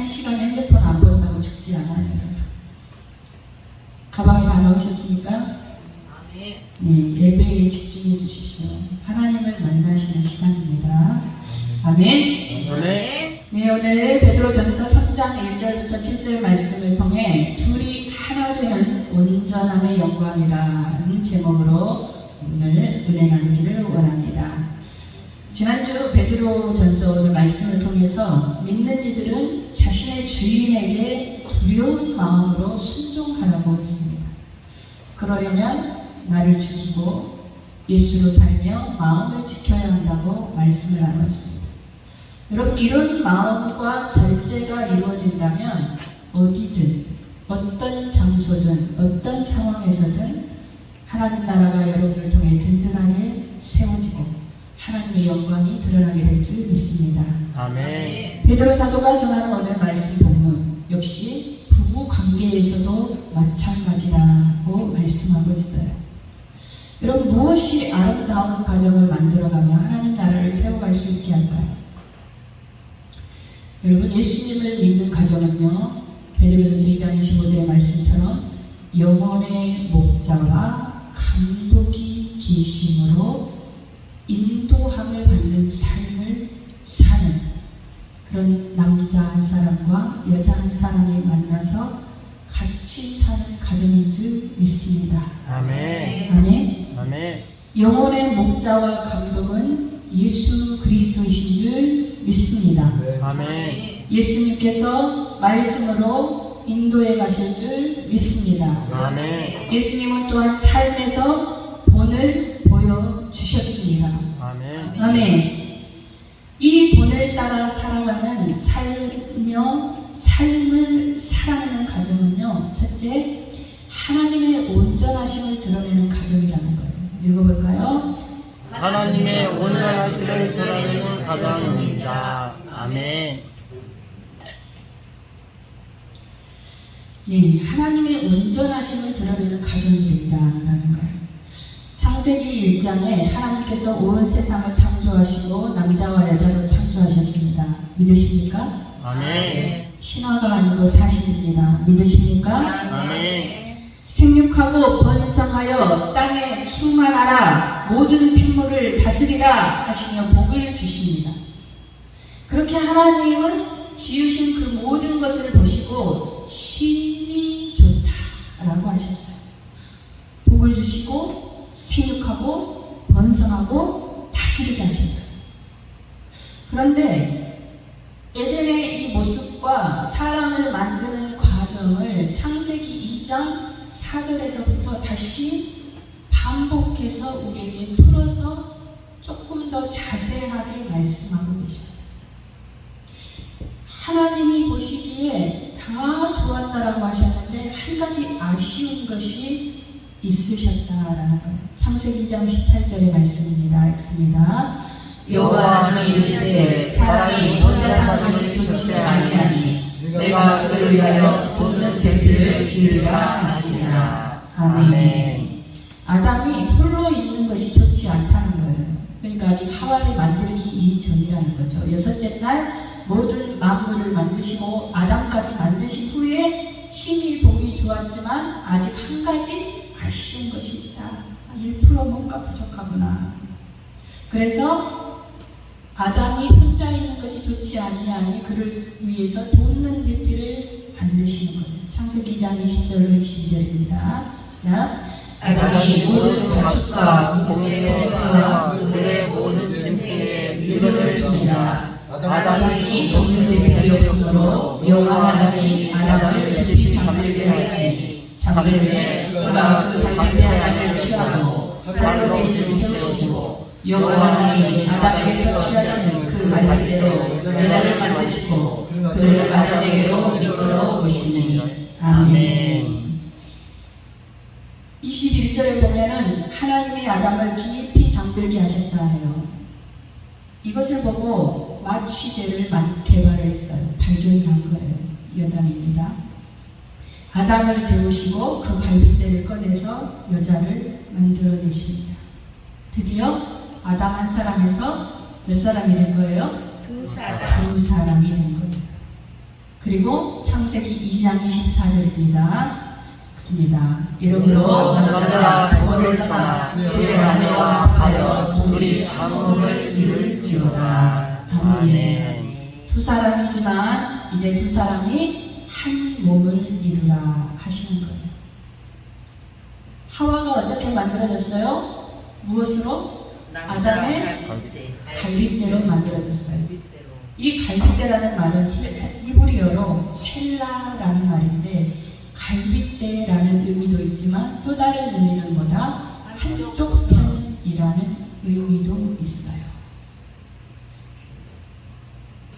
1시간 핸드폰 안 본다고 죽지 않아요, 여러분. 가방에 다 넣으셨습니까? 네, 예배에 집중해 주십시오. 하나님을 만나시는 시간입니다. 아멘. 아멘. 네, 오늘 베드로전서 3장 1절부터 7절 말씀을 통해 둘이 하나 되는 온전함의 영광이라는 제목으로 오늘 은혜 나누기를 원합니다. 지난주 베드로전서 오늘 말씀을 통해서 믿는 이들은 자신의 주인에게 두려운 마음으로 순종하라고 했습니다. 그러려면 나를 죽이고 예수로 살며 마음을 지켜야 한다고 말씀을 나눴습니다. 여러분, 이런 마음과 절제가 이루어진다면 어디든 어떤 장소든 어떤 상황에서든 하나님 나라가 여러분을 통해 든든하게 세워지고 하나님의 영광이 드러나게 될 줄 믿습니다. 아멘. 베드로 사도가 전하는 오늘 말씀 본문 역시 부부 관계에서도 마찬가지라고 말씀하고 있어요. 여러분, 무엇이 아름다운 가정을 만들어가며 하나님 나라를 세워갈 수 있게 할까요? 여러분, 예수님을 믿는 가정은요, 베드로전서 2장 25절의 말씀처럼 영혼의 목자와 감독이 계심으로 인도함을 받는 삶을 사는 그런 남자 한 사람과 여자 한 사람이 만나서 같이 사는 가정인 줄 믿습니다. 아멘. 아멘. 아멘. 영혼의 목자와 감독은 예수 그리스도이신 줄 믿습니다. 아멘. 예수님께서 말씀으로 인도해 가실 줄 믿습니다. 아멘. 예수님은 또한 삶에서 본을 보여주셨습니다. 아멘. 아멘. 이 본을 따라 살아가는 삶을 살아내는 가정은요, 첫째, 하나님의 온전하심을 드러내는 가정이라는 거예요. 읽어볼까요? 하나님의 온전하심을 드러내는 가정입니다. 아멘. 네, 하나님의 온전하심을 드러내는 가정이 된다라는 거예요. 창세기 1장에 하나님께서 온 세상을 창조하시고 남자와 여자로 창조하셨습니다. 믿으십니까? 아멘. 신화가 아니고 사실입니다. 믿으십니까? 아멘. 생육하고 번성하여 땅에 충만하라, 모든 생물을 다스리라 하시며 복을 주십니다. 그렇게 하나님은 지으신 그 모든 것을 보시고 신이 좋다라고 하셨어요. 복을 주시고 생육하고 번성하고 다스리게 하십니다. 그런데 에덴의 이 모습과 사람을 만드는 과정을 창세기 2장 4절에서부터 다시 반복해서 우리에게 풀어서 조금 더 자세하게 말씀하고 계셔요. 하나님이 보시기에 다 좋았다라고 하셨는데 한 가지 아쉬운 것이 있으셨다라는 거예요. 창세기 2장 18절의 말씀입니다. 읽습니다. 여호와는 이르시되 사람이 혼자 사는 것이 좋지 아니하니 내가 그를 위하여 돕는 뱀들을 지으리라 하시니라. 아멘. 아담이 홀로 있는 것이 좋지 않다는 거예요. 그러니까 아직 하와를 만들기 이전이라는 거죠. 여섯째 날 모든 만물을 만드시고 아담까지 만드신 후에 심히 보기 좋았지만 아직 한 가지 아쉬운 것이 있다. 1% 뭔가 부족하구나. 그래서 아담이 혼자 있는 것이 좋지 아니하니 그를 위해서 돕는 배필을 만드시는 거예요. 창세기 2장 20절로 22절입니다. 시작. 아담이 모든 가축과 공중의 새와 들의 모든 짐승의 이름을 줍니다. 아담이 돕는 배필이 없으므로 여호와 하나님이 아담을 깊이 잠들게 하시니 잠들매 그가 그 갈대 하나를 취하고 살로 대신 세우시고 여호와 하나님이 아담에게서 취하시는 그 갈대로 여자를 만드시고 그를 아담에게로 이끌어 오시니. 아멘. 21절에 보면은 하나님이 아담을 깊이 잠들게 하셨다 해요. 이것을 보고 마취제를 개발했어요. 발견한 거예요. 여담입니다. 아담을 재우시고 그 갈빗대를 꺼내서 여자를 만들어내십니다. 드디어 아담 한 사람에서 몇 사람이 된 거예요? 두 사람이 된 거예요. 그리고 창세기 2장 24절입니다. 읽습니다. 이러므로 남자가 부모를 떠나 그의 아내와 하여 둘이 한 몸을 이룰지어다. 아멘. 두 사람이지만 이제 두 사람이 한 몸을 이루라 하시는 거예요. 하와가 어떻게 만들어졌어요? 무엇으로? 아담의 갈빗대로 만들어졌어요. 이 갈빗대라는 말은 히브리어로 첼라라는 말인데 갈빗대라는 의미도 있지만 또 다른 의미는 뭐다? 한쪽 편이라는 의미도 있어요.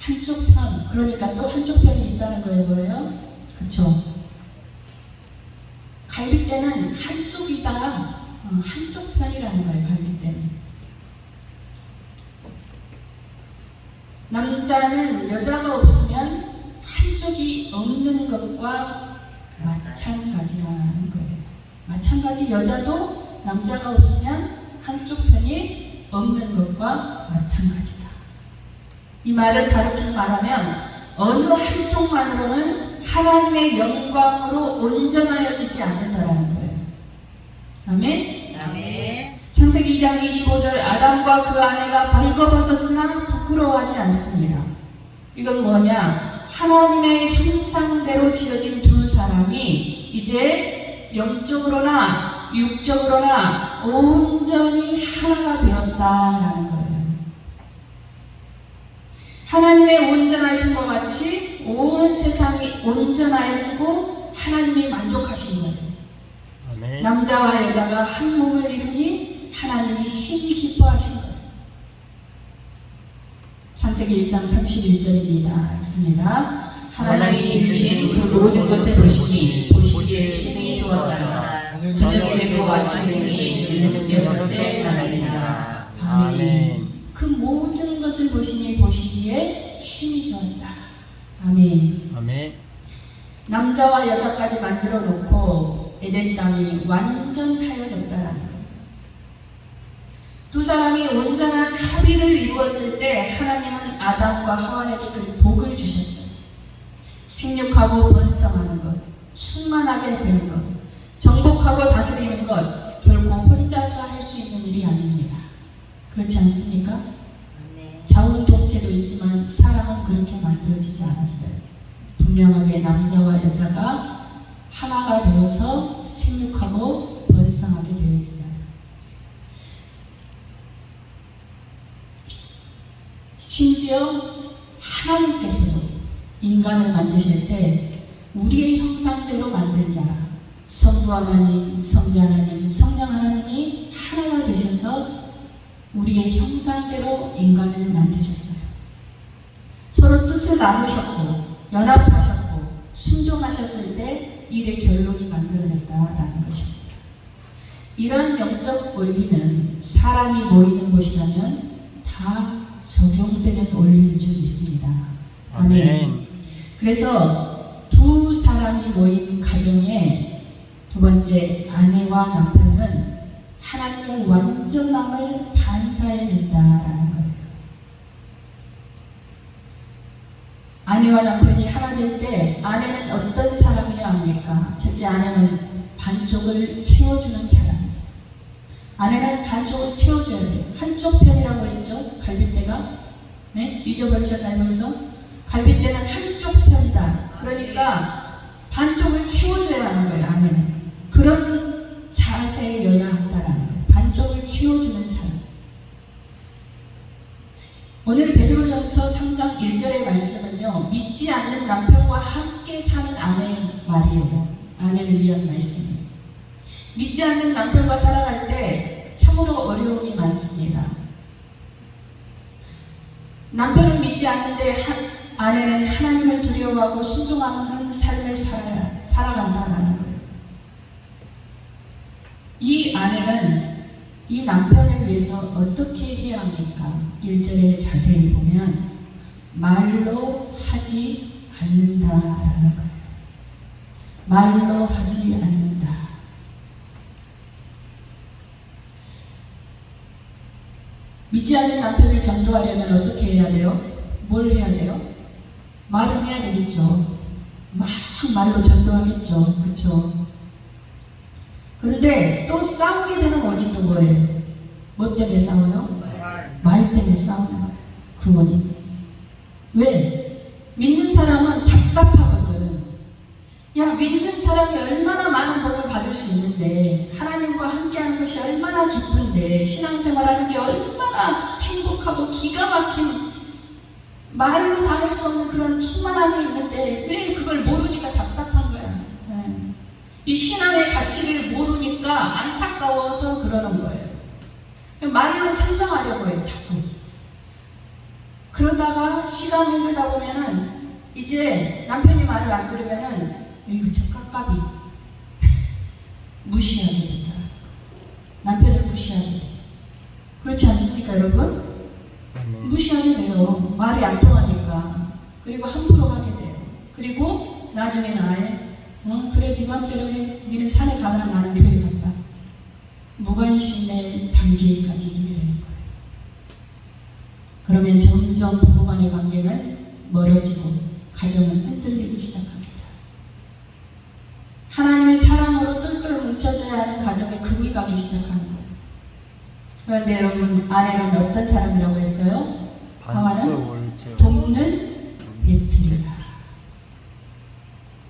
한쪽 편, 그러니까 또 한쪽 편이 있다는 거예요. 뭐예요? 그렇죠. 갈빗대는 한쪽이다. 한쪽 편이라는 거예요. 갈빗대는. 남자는 여자가 없으면 한쪽이 없는 것과 마찬가지라는 거예요. 마찬가지 여자도 남자가 없으면 한쪽 편이 없는 것과 마찬가지다. 이 말을 다르게 말하면 어느 한쪽만으로는 하나님의 영광으로 온전하여지지 않는다라는 거예요. 아멘? 아멘. 창세기 2장 25절 아담과 그 아내가 벌거벗었으나 부끄러워하지 않습니다. 이건 뭐냐? 하나님의 형상대로 지어진 두 사람이 이제 영적으로나 육적으로나 온전히 하나가 되었다라는 거예요. 하나님의 온전하심과 같이 온 세상이 온전하여지고 하나님이 만족하신 거예요. 아멘. 남자와 여자가 한 몸을 이루니 하나님이 심히 기뻐하신 거예요. 창세기 1장 31절입니다. 읽습니다. 하나님이 지으신 그 모든 것을 보시니 보시기에 심히 좋았더라. 저녁에 그 아침이 6째 날이니라. 아멘. 그 모든 것을 보시기에 심히 좋았다. 아멘. 아멘. 남자와 여자까지 만들어 놓고 에덴 땅이 완전하여졌다라는 거예요. 두 사람이 온전한 합의를 이루었을 때 하나님은 아담과 하와에게 그 복을 주셨어요. 생육하고 번성하는 것, 충만하게 되는 것, 정복하고 다스리는 것, 결코 혼자서 할 수 있는 일이 아닙니다. 그렇지 않습니까? 자웅동체도 있지만 사람은 그렇게 만들어지지 않았어요. 분명하게 남자와 여자가 하나가 되어서 생육하고 번성하게 되어 있어요. 심지어 하나님께서도 인간을 만드실 때 우리의 형상대로 만들자. 성부 하나님, 성자 하나님, 성령 하나님이 하나가 되셔서 우리의 형상대로 인간을 만드셨어요. 서로 뜻을 나누셨고 연합하셨고 순종하셨을 때 일의 결론이 만들어졌다라는 것입니다. 이런 영적 원리는 사람이 모이는 곳이라면 다 적용되는 원리인 줄 믿습니다. 아멘. 그래서 두 사람이 모인 가정에 두 번째 아내와 남편은 하나님의 완전함을 반사해낸다라는 거예요. 아내와 남편이 하나 될 때 아내는 어떤 사람이어야 합니까? 첫째, 아내는 반쪽을 채워주는 사람. 아내는 반쪽을 채워줘야 돼요. 한쪽 편이라고 했죠? 갈빗대가. 네? 잊어버리셨나요 벌써? 갈빗대는 한쪽 편이다. 그러니까 반쪽을 채워줘야 하는 거예요. 아내는. 그런 자세여야 한다라는 거예요. 반쪽을 채워주는 사람. 오늘 베드로전서 3장 1절의 말씀은요, 믿지 않는 남편과 함께 사는 아내의 말이에요. 아내를 위한 말씀이에요. 믿지 않는 남편과 살아갈 때 참으로 어려움이 많습니다. 남편은 믿지 않는데 아내는 하나님을 두려워하고 순종하는 삶을 살아간다는 거예요. 이 아내는 이 남편을 위해서 어떻게 해야 합니까? 1절에 자세히 보면 말로 하지 않는다라는 거예요. 말로 하지 않는다. 믿지 않는 남편을 전도하려면 어떻게 해야 돼요? 뭘 해야 돼요? 말은 해야 되겠죠. 막 말로 전도하겠죠. 그렇죠? 그런데 또 싸우게 되는 원인도 뭐예요? 뭐 때문에 싸워요? 말 때문에 싸우는 거예요. 그 원인. 왜? 믿는 사람은 답답하거든. 야, 믿는 사람이 얼마나 많은 복을 받을 수 있는데, 하나님과 함께하는 것이 얼마나 기쁜데, 신앙생활하는 게 얼마나 행복하고 기가 막힌, 말로 다 할 수 없는 그런 충만함이 있는데 왜 그걸 모르니까 답답한 거야. 네. 이 신앙의 가치를 모르니까 안타까워서 그러는 거예요. 말로 설명하려고 해요, 자꾸. 그러다가 시간이 흐르다 보면은 이제 남편이 말을 안 들으면은 이거 저 깝깝이 무시하게 된다. 남편을 무시하게 돼. 그렇지 않습니까, 여러분? 무시하게 돼요. 말이 안 통하니까. 그리고 함부로 하게 돼요. 그리고 나중에는 아예 그래 네 맘대로 해. 니는 산에 가라, 나는 교회 간다. 무관심에 담기기까지 이르게 되는 거예요. 그러면 점점 부부간의 관계는 멀어지고 가정은 흔들리기 시작합니다. 하나님의 사랑으로 똘똘 뭉쳐져야 하는 가정에 금이 가기 시작하는 거예요. 그런데 여러분, 아내는 어떤 사람이라고 했어요? 하와는 돕는 배필이다.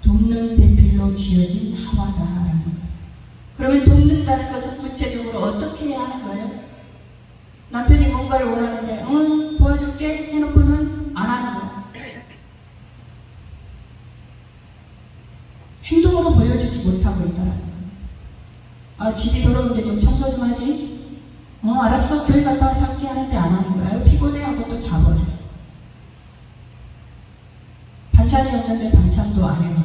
돕는 배필로 지어진 하와다라는 거예요. 그러면 돕는다는 것은 구체적으로 어떻게 해야 하는 거예요? 남편이 뭔가를 원하는데 응 도와줄게 해놓고는 안 하는 거예요. 행동으로 보여주지 못하고 있다라는 거예요. 아, 집이 더러운데 좀 청소 좀 하지? 알았어, 교회 갔다 와서 함께 하는데 안 하는 거야. 아유, 피곤해 하고 또 자버려. 반찬이 없는데 반찬도 안 해봐.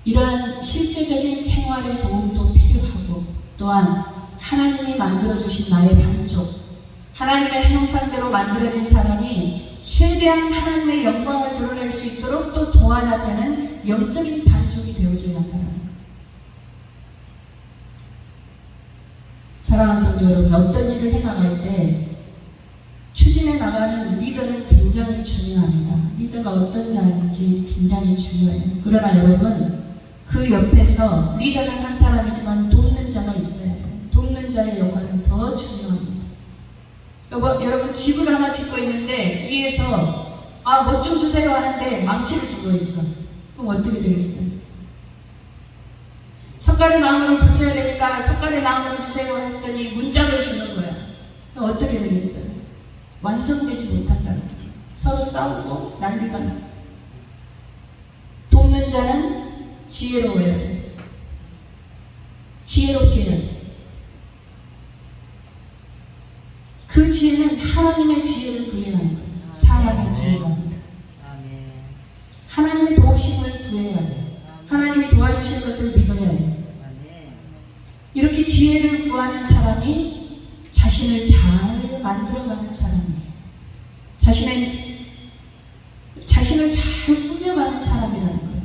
이러한 실제적인 생활의 도움도 필요하고, 또한 하나님이 만들어주신 나의 반쪽, 하나님의 형상대로 만들어진 사람이 최대한 하나님의 영광을 드러낼 수 있도록 또 도와야 되는 영적인 반쪽이 되어줘야 한다는 거예요. 사랑하는 성도 여러분, 어떤 일을 해나갈 때 추진해 나가는 리더는 굉장히 중요합니다. 리더가 어떤 자인지 굉장히 중요해요. 그러나 여러분, 그 옆에서 리더는 한 사람이지만 돕는 자가 있어야 돼요. 돕는 자의 역할은 더 중요합니다. 여러분 집을 하나 짓고 있는데 위에서 뭐 좀 주세요 하는데 망치를 주고 있어. 그럼 어떻게 되겠어요? 석가래 나무를 붙여야 되니까 석가래 나무를 주세요 했더니 문짝을 주는 거야. 그럼 어떻게 되겠어요? 완성되지 못한다는 거죠. 서로 싸우고 난리가 나요. 돕는 자는 지혜로워야 돼. 지혜롭게 해야 돼. 그 지혜는 하나님의 지혜를 구해야 하는 거예요. 사람의 지혜가 아니라. 하나님의 도우심을 구해야 돼. 하나님이 도와주실 것을 믿어야 해. 이렇게 지혜를 구하는 사람이 자신을 잘 만들어가는 사람이에요. 자신을 잘 꾸며가는 사람이라는 거예요.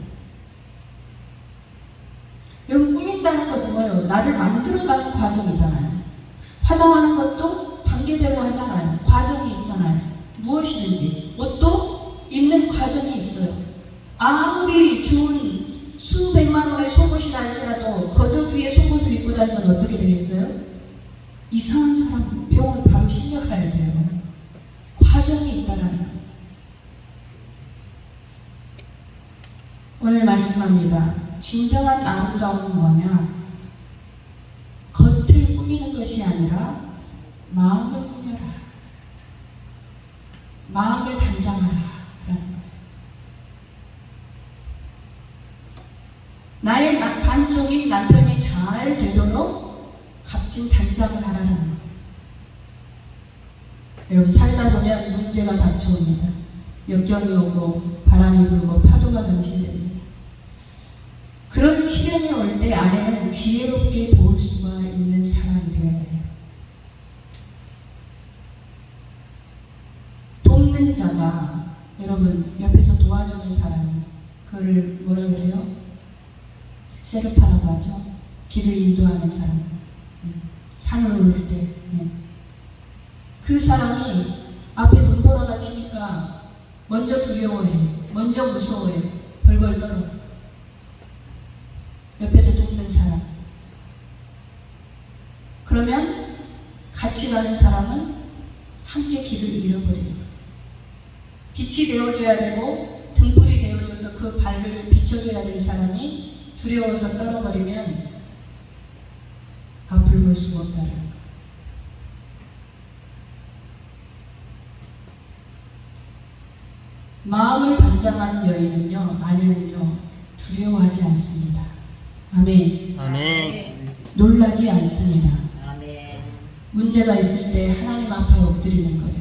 여러분, 꾸민다는 것은 뭐예요? 나를 만들어가는 과정이잖아요. 화장하는 것도 단계별로 하잖아요. 과정이 있잖아요. 무엇이든지 옷도 입는 과정이 있어요. 아무리 좋은 수백만 원의 속옷이라 할지라도 겉옷 위에 속옷을 입고 다니면 어떻게 되겠어요? 이상한 사람 병원 바로 실려가야 돼요. 과정이 있다라는 거예요. 오늘 말씀합니다. 진정한 아름다움은 뭐냐? 겉을 꾸미는 것이 아니라 마음을 꾸며라. 마음을 단장하라. 라는 거예요. 나의 반쪽인 남편이 잘 되도록 값진 단장을 하라는 거예요. 여러분, 살다 보면 문제가 닥쳐옵니다. 역경이 오고 바람이 불고 파도가 넘치됩니다. 그런 시련이 올 때 아내는 지혜롭게 도울 수가 있는 사람이 되어야 해요. 돕는 자가, 여러분, 옆에서 도와주는 사람이, 그거를 뭐라 그래요? 세르파라고 하죠. 길을 인도하는 사람. 산을 오를 때. 그 사람이 앞에 눈보라가 치니까 먼저 두려워해, 먼저 무서워해, 벌벌 떨어. 옆에서 돕는 사람. 그러면 같이 가는 사람은 함께 길을 잃어버리는 거예요. 빛이 되어줘야 되고 등불이 되어줘서 그 발을 비춰줘야 될 사람이 두려워서 떨어버리면 앞을 볼 수가 없다는 거예요. 마음을 단장한 여인은요, 아내는요, 두려워하지 않습니다. 아멘. 아멘. 놀라지 않습니다. 아멘. 문제가 있을 때 하나님 앞에 엎드리는 거예요.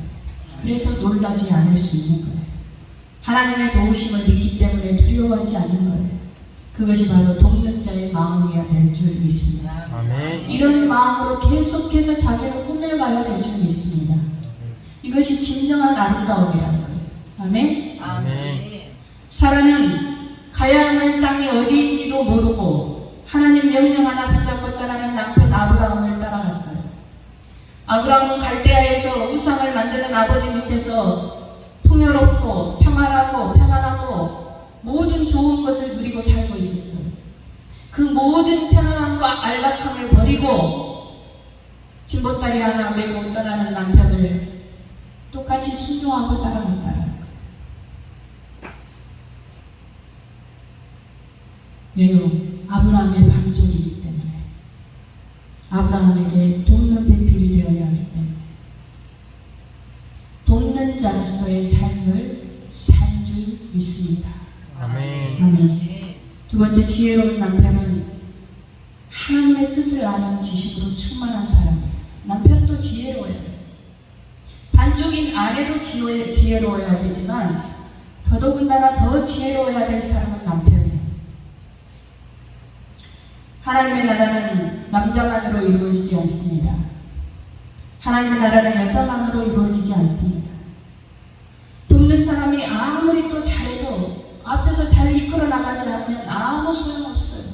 그래서 놀라지 않을 수 있는 거예요. 하나님의 도우심을 믿기 때문에 두려워하지 않는 거예요. 그것이 바로 돕는 자의 마음이어야 될 줄 믿습니다. 아멘. 이런 마음으로 계속해서 자기를 꾸며가야 될 줄 믿습니다. 이것이 진정한 아름다움이라는 거예요. 아멘. 아멘. 사라는 가야 할 땅이 어디인지도 모르고 하나님 명령 하나 붙잡고 떠나는 남편 아브라함을 따라갔어요. 아브라함은 갈대아에서 우상을 만드는 아버지 밑에서 풍요롭고 평안하고 편안하고 모든 좋은 것을 누리고 살고 있었어요. 그 모든 편안함과 안락함을 버리고 진보다리 하나 메고 떠나는 남편을 똑같이 순종하고 따라갔다는 거예요. 왜요? 아브라함의 반쪽이기 때문에. 아브라함에게 돕는 배필이 되어야 하기 때문에. 돕는 자로서의 삶을 산 줄 믿습니다. 아멘. 아멘. 두 번째, 지혜로운 남편은 하나님의 뜻을 아는 지식으로 충만한 사람이에요. 남편도 지혜로워야 돼요. 반쪽인 아내도 지혜로워야 되지만 더더군다나 더 지혜로워야 될 사람은 남편이에요. 하나님의 나라는 남자만으로 이루어지지 않습니다. 하나님의 나라는 여자만으로 이루어지지 않습니다. 돕는 사람이 아무리 또 잘해도 앞에서 잘 이끌어 나가지 않으면 아무 소용없어요.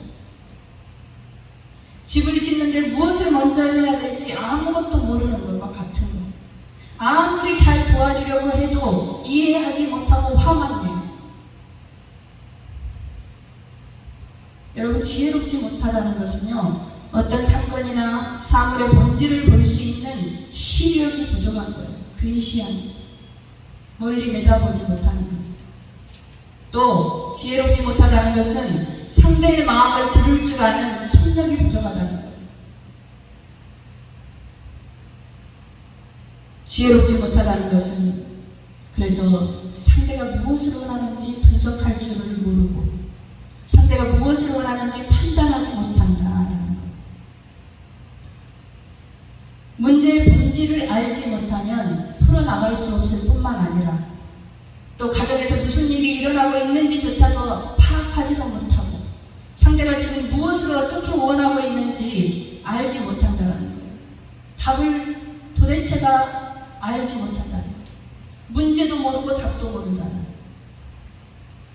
집을 짓는데 무엇을 먼저 해야 될지 아무것도 모르는 것과 같은 거. 아무리 잘 도와주려고 해도 이해하지 못하고 화만 내요. 여러분, 지혜롭지 못하다는 것은요, 어떤 사건이나 사물의 본질을 볼 수 있는 시력이 부족한 거예요. 근시한, 멀리 내다보지 못하는 거예요. 또 지혜롭지 못하다는 것은 상대의 마음을 들을 줄 아는 청력이 부족하다는 거예요. 지혜롭지 못하다는 것은 그래서 상대가 무엇을 원하는지 분석할 줄을 모르고 상대가 무엇을 원하는지 판단하지 못한다라는 거예요. 문제의 본질을 알지 못하면 풀어나갈 수 없을 뿐만 아니라 또 가정에서 무슨 일이 일어나고 있는지조차도 파악하지도 못하고 상대가 지금 무엇을 어떻게 원하고 있는지 알지 못한다는 거예요. 답을 도대체가 알지 못한다는 거예요. 문제도 모르고 답도 모른다는 거예요.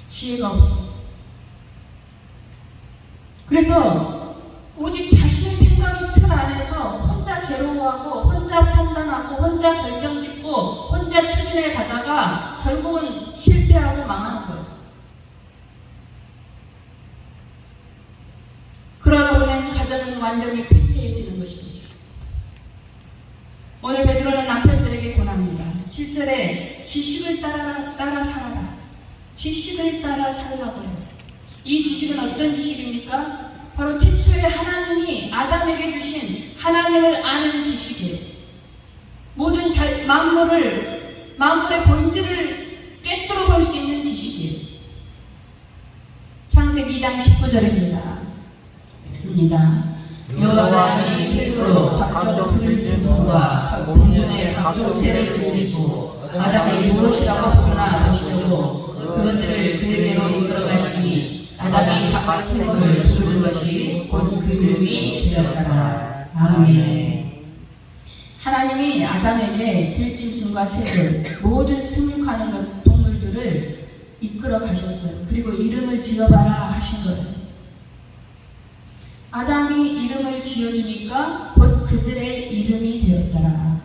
지혜가 없어. 그래서 오직 자신의 생각의 틀 안에서 혼자 괴로워하고 혼자 판단하고 혼자 결정짓고 혼자 추진해 가다가 결국은 실패하고 망하는 거예요. 그러다 보면 가정은 완전히 폐폐해지는 것입니다. 오늘 베드로는 남편들에게 권합니다. 7절에 지식을 따라 살아라. 지식을 따라 살라고요. 이 지식은 어떤 지식입니까? 바로 태초에 하나님이 아담에게 주신 하나님을 아는 지식이에요. 모든 만물의 본질을 꿰뚫어 볼 수 있는 지식이에요. 창세기 2장 19절입니다. 읽습니다. 여호와 하나님이 흙으로 각종 들짐승과 각 공중의 각종 새를 지으시고 아담이 무엇이라고 부르나 보시려고 그것들을 그에게로 이끌어 가시니 아담이 각 생물을 부르는 것이 곧 그 이름이 되었더라. 아멘. 하나님이 아담에게 들짐승과 새들, 모든 생육하는 동물들을 이끌어 가셨어요. 그리고 이름을 지어봐라 하신 거예요. 아담이 이름을 지어주니까 곧 그들의 이름이 되었더라.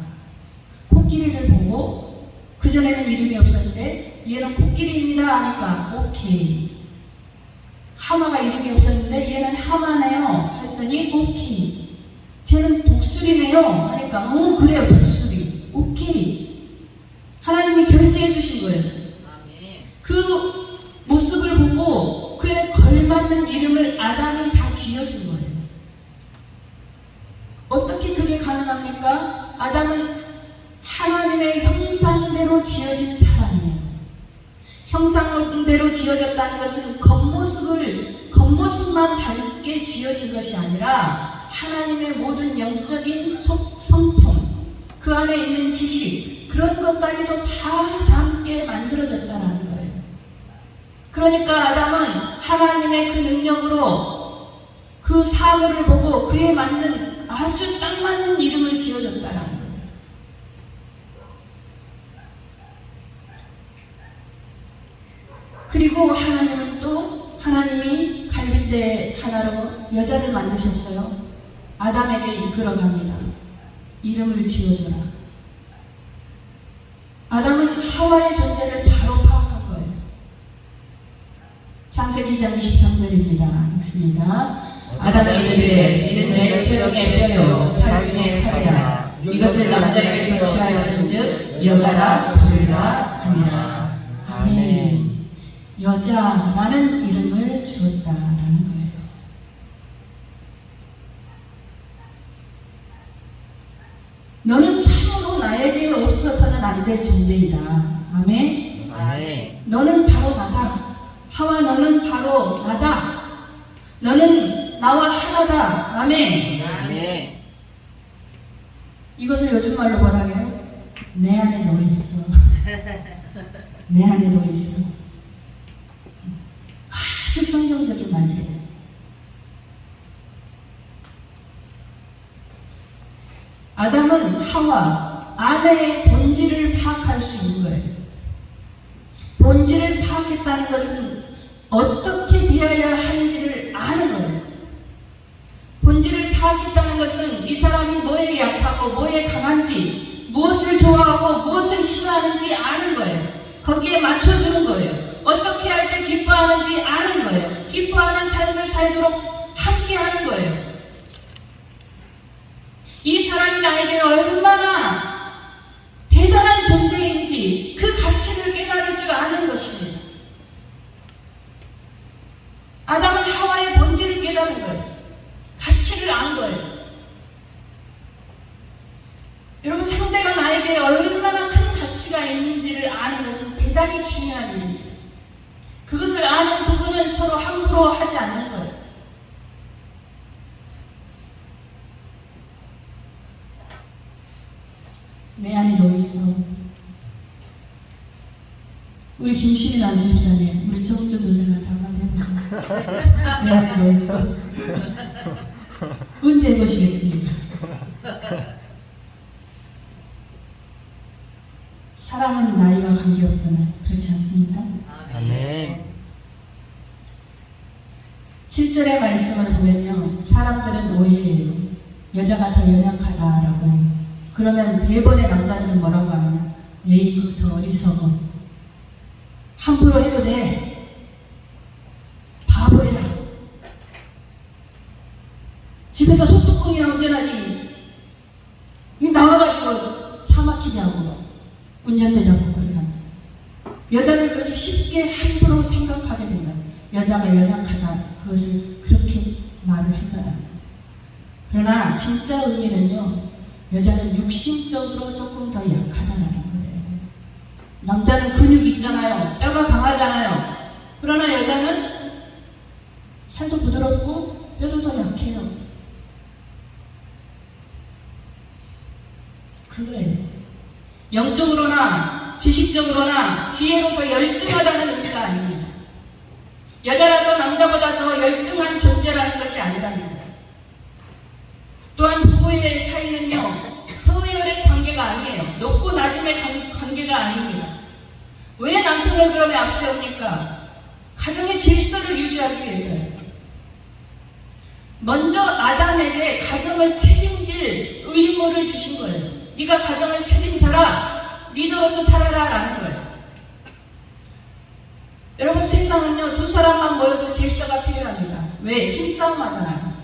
코끼리를 보고 그전에는 이름이 없었는데 얘는 코끼리입니다 하니까 오케이. 하마가 이름이 없었는데 얘는 하마네요 했더니 오케이. 쟤는 독수리네요 하니까 그래요 독수리 오케이. 하나님이 결제해 주신 거예요. 아멘. 그 모습을 보고 그에 걸맞는 이름을 아담이 다 지어준 거예요. 어떻게 그게 가능합니까? 아담은 하나님의 형상대로 지어진 사람이에요. 형상대로 지어졌다는 것은 겉모습만 닮게 지어진 것이 아니라 하나님의 모든 영적인 성품, 그 안에 있는 지식, 그런 것까지도 다 닮게 만들어졌다는 거예요. 그러니까 아담은 하나님의 그 능력으로 그 사물을 보고 그에 맞는 아주 딱 맞는 이름을 지어줬다는 거예요. 그리고 하나님은 또 하나님이 갈빗대 하나로 여자를 만드셨어요. 아담에게 이끌어갑니다. 이름을 지어줘라. 아담은 하와의 존재를 바로 파악한 거예요. 창세기 2장 23절입니다. 읽습니다. 아담이 이르되 이는 내 뼈 중에 뼈요 살 중에 살이라. 이것을 남자에게서 취하였은즉 여자라 부르라 하니라. 아멘. 여자라는 이름을 주었다라는 거예요. 너는 참으로 나에게 없어서는 안 될 존재이다. 아멘. 아멘. 너는 바로 나다. 하와 너는 바로 나다. 너는 나와 하나다. 아멘. 아멘. 이것을 요즘 말로 뭐라 해요? 내 안에 너 있어. 내 안에 너 있어. 아주 성경적인 말이에요. 아담은 하와 아내의 본질을 파악할 수 있는 거예요. 본질을 파악했다는 것은 어떻게 대해야 하는지를 아는 거예요. 본질을 파악했다는 것은 이 사람이 뭐에 약하고 뭐에 강한지, 무엇을 좋아하고 무엇을 싫어하는지 아는 거예요. 거기에 맞춰주는 거예요. 어떻게 할 때 기뻐하는지 아는 거예요. 기뻐하는 삶을 살도록 함께 하는 거예요. 이 사람이 나에게 얼마나 대단한 존재인지 그 가치를 깨달을 줄 아는 것입니다. 아담은 하와의 본질을 깨달은 거예요. 가치를 안 거예요. 여러분, 상대가 나에게 얼마나 큰 가치가 있는지를 아는 것은 대단히 중요한 일입니다. 그것을 아는 부분은 서로 함부로 하지 않는 거예요. 내 안에 너 있어. 우리 김신인 안수집사님, 우리 정준 도사가 다가해보자. 내 안에 너 있어. 언제 해보시겠습니까? 사랑은 나이와 관계없잖아요. 그렇지 않습니까? 아멘. 7절의 말씀을 보면요, 사람들은 오해해요. 여자가 더 연약하다라고 해요. 그러면 대번의 남자들은 뭐라고 하느냐? 에이구, 더 어리석어. 함부로 해도 돼. 바보야. 집에서 소뚜껑이나 운전하지. 나와가지고 차 막히게 하고 운전대 잡고 그러게 한다. 여자를 그렇게 쉽게 함부로 생각하게 된다. 여자가 연약하다. 그것을 그렇게 말을 해봐라. 그러나 진짜 의미는요, 여자는 육신적으로 조금 더 약하다라는 거예요. 남자는 근육이 있잖아요. 뼈가 강하잖아요. 그러나 여자는 살도 부드럽고 뼈도 더 약해요. 그거예요. 영적으로나 지식적으로나 지혜로 더 열등하다는 의미가 아닙니다. 여자라서 남자보다 더 열등한 존재라는 것이 아니랍니다. 또한 부부의 사이는요, 서열의 관계가 아니에요. 높고 낮음의 관계가 아닙니다. 왜 남편을 그러면 앞세웁니까? 가정의 질서를 유지하기 위해서요. 먼저 아담에게 가정을 책임질 의무를 주신 거예요. 네가 가정을 책임져라. 리더로서 살아라라는 거예요. 여러분, 세상은요, 두 사람만 모여도 질서가 필요합니다. 왜? 힘싸움 하잖아요.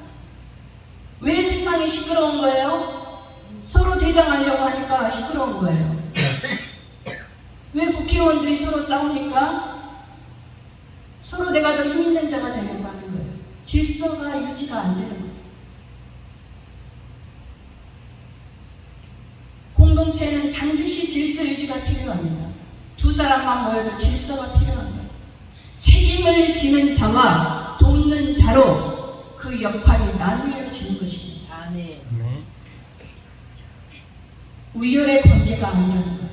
왜 세상이 시끄러운 거예요? 서로 대장하려고 하니까 시끄러운 거예요. 왜 국회의원들이 서로 싸우니까? 서로 내가 더 힘 있는 자가 되려고 하는 거예요. 질서가 유지가 안 되는 거예요. 공동체는 반드시 질서 유지가 필요합니다. 두 사람만 모여도 질서가 필요합니다. 책임을 지는 자와 돕는 자로 그 역할이 나누어지는 것입니다. 아멘. 네. 우열의 관계가 아니라는 거예요.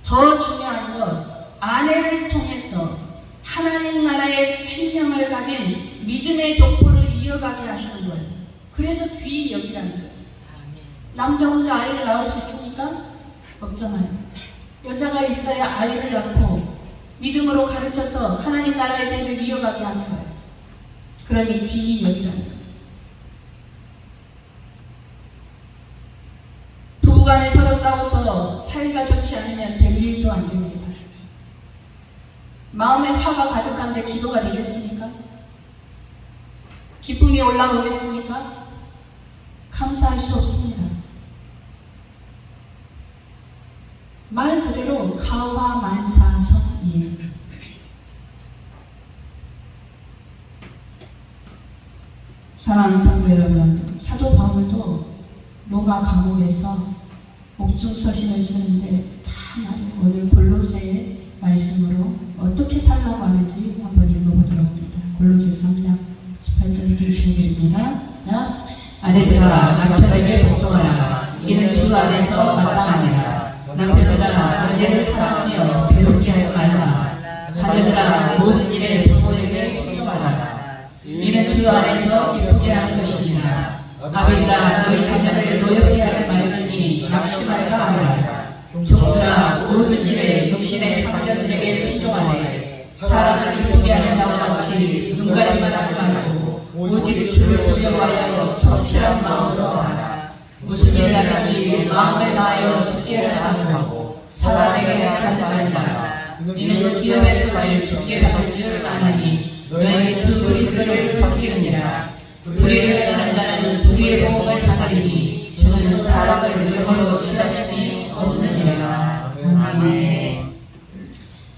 더 중요한 건 아내를 통해서 하나님 나라의 생명을 가진 믿음의 족보를 이어가게 하시는 거예요. 그래서 귀히 여기라는 거예요. 아멘. 남자 혼자 아이를 낳을 수 있습니까? 없잖아요. 여자가 있어야 아이를 낳고 믿음으로 가르쳐서 하나님 나라의 대를 이어가게 하는 거예요. 그러니 귀히 여기라는 거예요. 부부간에 서로 싸워서 사이가 좋지 않으면 될 일도 안 됩니다. 마음에 화가 가득한데 기도가 되겠습니까? 기쁨이 올라오겠습니까? 감사할 수 없습니다. 말 그대로 가화만사성이에요. 사랑하는 성도 여러분, 사도 바울도 로마 감옥에서 옥중서신을 쓰는데 다 말이에요. 오늘 골로새의 말씀으로 어떻게 살라고 하는지 한번 읽어보도록 합니다. 골로새 3장 18절 25절입니다. 자, 아내들아 남편에게 복종하라. 이는 주 안에서 마땅하니라. 남편들아 아내를 사랑하며 괴롭게 하지 말라. 자녀들아 모든 일에 부모에게 순종하라. 이는 주 안에서 기쁘게 하는 것이니라. 아비들아 너희 자녀를 노엽게 하지 말지니 낙심할까 하라. 종들아 모든 일에 육신의 상전들에게 순종하되 사람을 기쁘게 하는 자와 같이 눈가림만 하지 말고 오직 주를 두려워하여 성실한 마음으로 하라. 무슨 일을 하든지 마음을 다하여 주께 하고 사람에게 하지 말라. 이는 기업에서 날 주께 받을 줄 아나니 너에게 주 그리스도를 섬기느니라. 불의를 하는 자는 불의의 보응을 받으리니 주는 사람을 유혹으로 취하심이 없느니라. 아멘.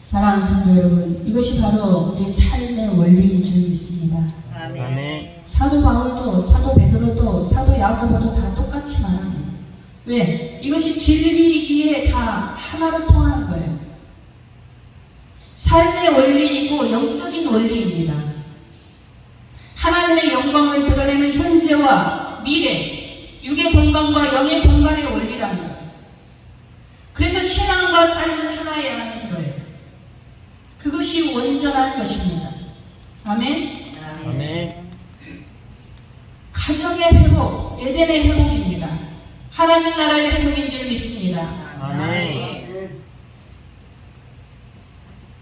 사랑하는 성도 여러분, 이것이 바로 우리 삶의 원리인 줄 믿습니다. 아멘. 사도 바울도, 사도 베드로도, 사도 야고보도 다 똑같이 말합니다. 왜? 이것이 진리이기에 다 하나로 통하는 거예요. 삶의 원리이고 영적인 원리입니다. 하나님의 영광을 드러내는 현재와 미래, 육의 공간과 영의 공간의 원리라는 거예요. 그래서 신앙과 삶은 하나여야 하는 거예요. 그것이 온전한 것입니다. 아멘. 아멘. 가정의 회복, 에덴의 회복입니다. 하나님 나라의 회복인 줄 믿습니다. 아멘.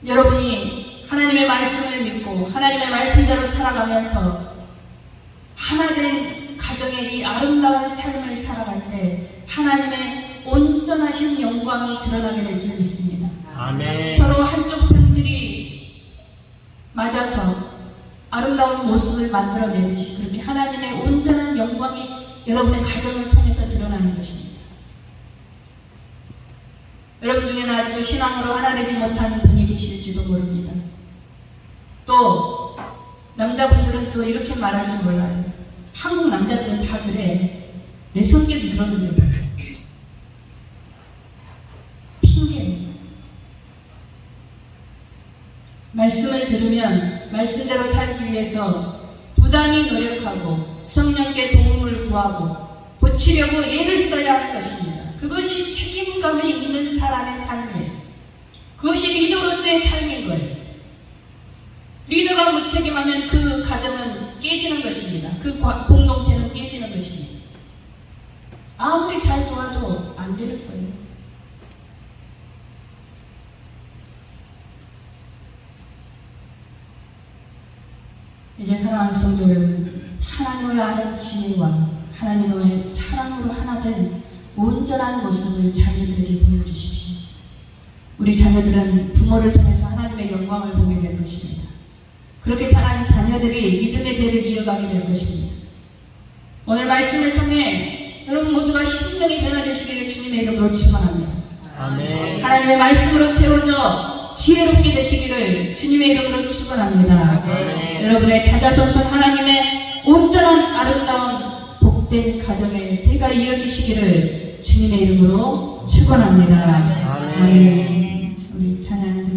여러분이 하나님의 말씀을 믿고 하나님의 말씀대로 살아가면서 하나된 가정의 이 아름다운 삶을 살아갈 때 하나님의 온전하신 영광이 드러나게 될 줄 믿습니다. 아멘. 서로 한쪽 편들이 맞아서 아름다운 모습을 만들어내듯이 그렇게 하나님의 온전한 영광이 여러분의 가정을 통해서 드러나는 것입니다. 여러분 중에는 아직도 신앙으로 하나 되지 못하는 분이 계실지도 모릅니다. 또 남자분들은 또 이렇게 말할 줄 몰라요. 한국 남자들은 다 그래. 내 성격이 그러는데 뭐. 핑계입니다. 말씀을 들으면 말씀대로 살기 위해서 부단히 노력하고 성령께 도움을 구하고 고치려고 애를 써야 하는 것입니다. 그것이 책임감이 있는 사람의 삶이에요. 그것이 리더로서의 삶인 거예요. 리더가 무책임하면 그 가정은 깨지는 것입니다. 그 공동체는 깨지는 것입니다. 아무리 잘 도와도 안 되는 거예요. 이제 사랑하는 성도 여러분, 하나님을 아는 지혜와 하나님의 사랑으로 하나 된 온전한 모습을 자녀들에게 보여주십시오. 우리 자녀들은 부모를 통해서 하나님의 영광을 보게 될 것입니다. 그렇게 자란 자녀들이 믿음의 대를 이어가게 될 것입니다. 오늘 말씀을 통해 여러분 모두가 심령이 변화되시기를 주님의 이름으로 축원합니다. 아멘. 하나님의 말씀으로 채워져 지혜롭게 되시기를 주님의 이름으로 축원합니다. 아멘. 여러분의 자자손손 하나님의 온전한 아름다운 복된 가정의 대가 이어지시기를 주님의 이름으로 축원합니다. 아멘. 아멘. 우리 찬양